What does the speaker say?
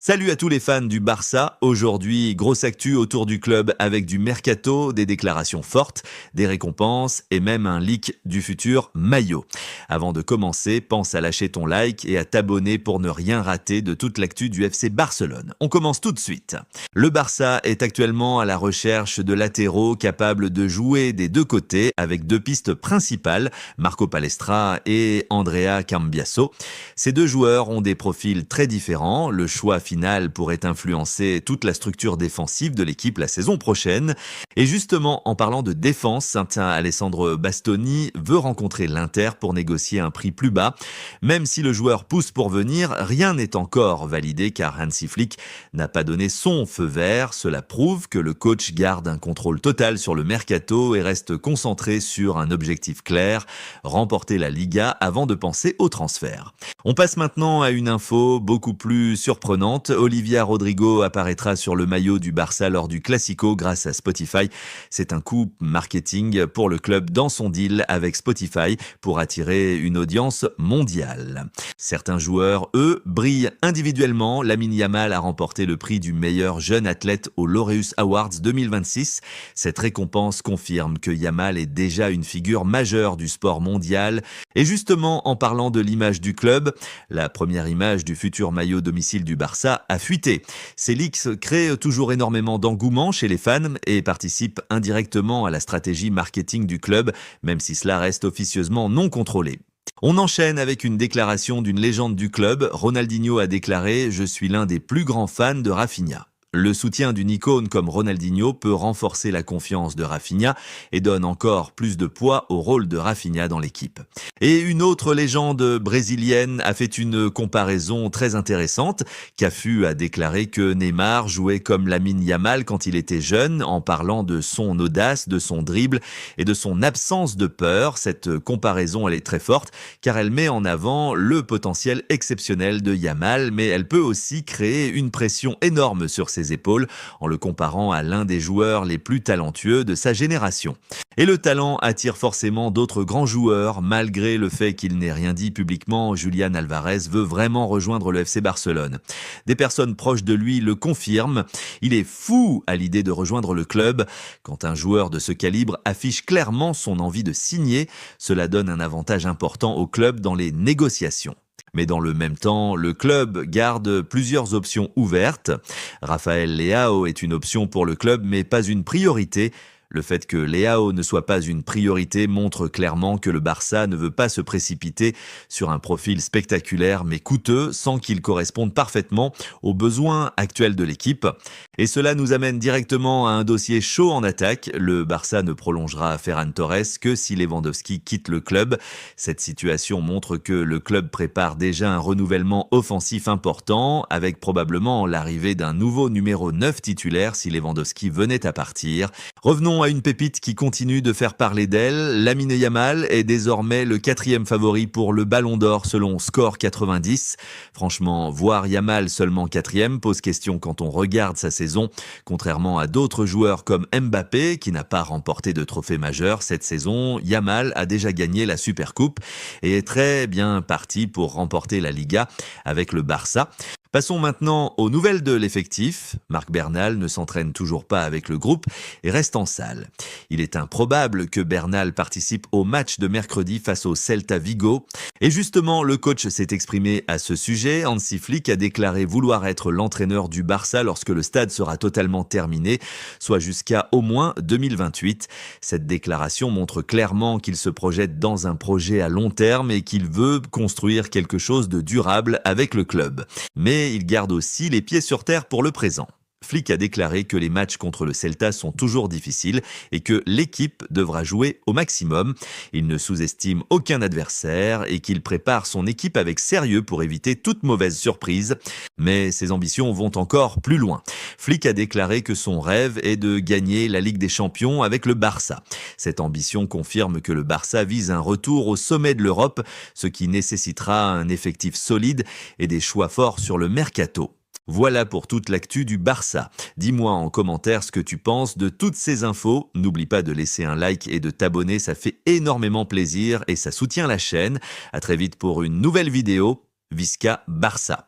Salut à tous les fans du Barça. Aujourd'hui, grosse actu autour du club avec du mercato, des déclarations fortes, des récompenses et même un leak du futur maillot. Avant de commencer, pense à lâcher ton like et à t'abonner pour ne rien rater de toute l'actu du FC Barcelone. On commence tout de suite. Le Barça est actuellement à la recherche de latéraux capables de jouer des deux côtés avec deux pistes principales, Marco Palestra et Andrea Cambiasso. Ces deux joueurs ont des profils très différents. Le choix final pourrait influencer toute la structure défensive de l'équipe la saison prochaine. Et justement, en parlant de défense, Alessandro Bastoni veut rencontrer l'Inter pour négocier un prix plus bas. Même si le joueur pousse pour venir, rien n'est encore validé car Hansi Flick n'a pas donné son feu vert. Cela prouve que le coach garde un contrôle total sur le mercato et reste concentré sur un objectif clair, remporter la Liga avant de penser au transfert. On passe maintenant à une info beaucoup plus surprenante. Olivia Rodrigo apparaîtra sur le maillot du Barça lors du Classico grâce à Spotify. C'est un coup marketing pour le club dans son deal avec Spotify pour attirer une audience mondiale. Certains joueurs, eux, brillent individuellement. Lamine Yamal a remporté le prix du meilleur jeune athlète au Laureus Awards 2026. Cette récompense confirme que Yamal est déjà une figure majeure du sport mondial. Et justement, en parlant de l'image du club, la première image du futur maillot domicile du Barça a fuité. Ces leaks créent toujours énormément d'engouement chez les fans et participent indirectement à la stratégie marketing du club, même si cela reste officieusement non contrôlé. On enchaîne avec une déclaration d'une légende du club. Ronaldinho a déclaré « Je suis l'un des plus grands fans de Rafinha ». Le soutien d'une icône comme Ronaldinho peut renforcer la confiance de Rafinha et donne encore plus de poids au rôle de Rafinha dans l'équipe. Et une autre légende brésilienne a fait une comparaison très intéressante. Cafu a déclaré que Neymar jouait comme Lamine Yamal quand il était jeune, en parlant de son audace, de son dribble et de son absence de peur. Cette comparaison, elle est très forte car elle met en avant le potentiel exceptionnel de Yamal, mais elle peut aussi créer une pression énorme sur ses épaules en le comparant à l'un des joueurs les plus talentueux de sa génération. Et le talent attire forcément d'autres grands joueurs. Malgré le fait qu'il n'ait rien dit publiquement, Julián Alvarez veut vraiment rejoindre le FC Barcelone. Des personnes proches de lui le confirment. Il est fou à l'idée de rejoindre le club. Quand un joueur de ce calibre affiche clairement son envie de signer, cela donne un avantage important au club dans les négociations. Mais dans le même temps, le club garde plusieurs options ouvertes. Rafael Leao est une option pour le club, mais pas une priorité. Le fait que Leao ne soit pas une priorité montre clairement que le Barça ne veut pas se précipiter sur un profil spectaculaire mais coûteux sans qu'il corresponde parfaitement aux besoins actuels de l'équipe. Et cela nous amène directement à un dossier chaud en attaque. Le Barça ne prolongera Ferran Torres que si Lewandowski quitte le club. Cette situation montre que le club prépare déjà un renouvellement offensif important avec probablement l'arrivée d'un nouveau numéro 9 titulaire si Lewandowski venait à partir. Revenons à une pépite qui continue de faire parler d'elle. Lamine Yamal est désormais le 4e favori pour le Ballon d'Or selon Score 90. Franchement, voir Yamal seulement 4e pose question quand on regarde sa saison. Contrairement à d'autres joueurs comme Mbappé, qui n'a pas remporté de trophée majeur cette saison, Yamal a déjà gagné la Supercoupe et est très bien parti pour remporter la Liga avec le Barça. Passons maintenant aux nouvelles de l'effectif. Marc Bernal ne s'entraîne toujours pas avec le groupe et reste en salle. Il est improbable que Bernal participe au match de mercredi face au Celta Vigo. Et justement, le coach s'est exprimé à ce sujet. Hansi Flick a déclaré vouloir être l'entraîneur du Barça lorsque le stade sera totalement terminé, soit jusqu'à au moins 2028. Cette déclaration montre clairement qu'il se projette dans un projet à long terme et qu'il veut construire quelque chose de durable avec le club. Mais il garde aussi les pieds sur terre pour le présent. Flick a déclaré que les matchs contre le Celta sont toujours difficiles et que l'équipe devra jouer au maximum. Il ne sous-estime aucun adversaire et qu'il prépare son équipe avec sérieux pour éviter toute mauvaise surprise. Mais ses ambitions vont encore plus loin. Flick a déclaré que son rêve est de gagner la Ligue des Champions avec le Barça. Cette ambition confirme que le Barça vise un retour au sommet de l'Europe, ce qui nécessitera un effectif solide et des choix forts sur le mercato. Voilà pour toute l'actu du Barça. Dis-moi en commentaire ce que tu penses de toutes ces infos. N'oublie pas de laisser un like et de t'abonner, ça fait énormément plaisir et ça soutient la chaîne. À très vite pour une nouvelle vidéo. Visca Barça.